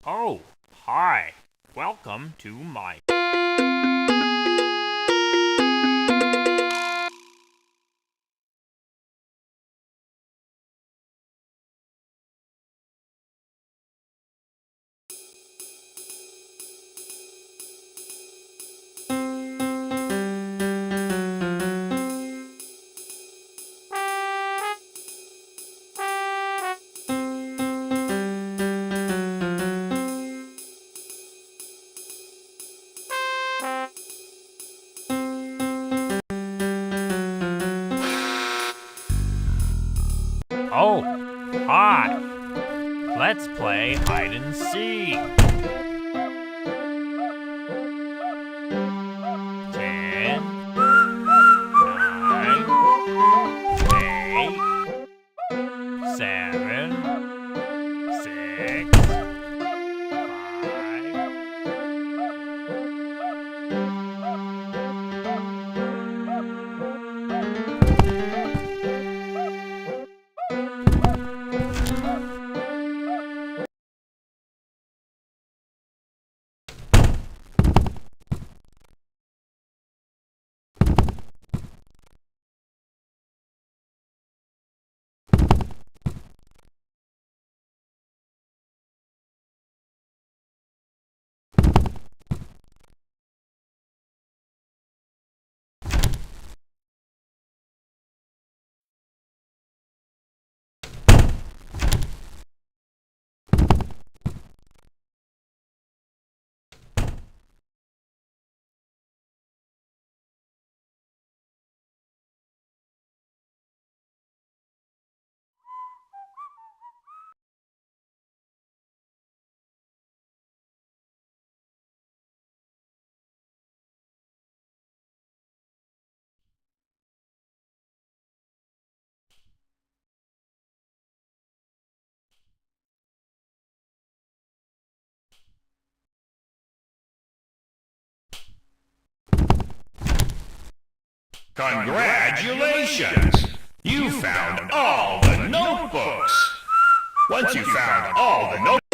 Oh, hi. Welcome to my... Oh, hi. Let's play hide and seek. 10, 9, 8, 7, 6, 5. Congratulations! You found all the notebooks! Once you found all the notebooks,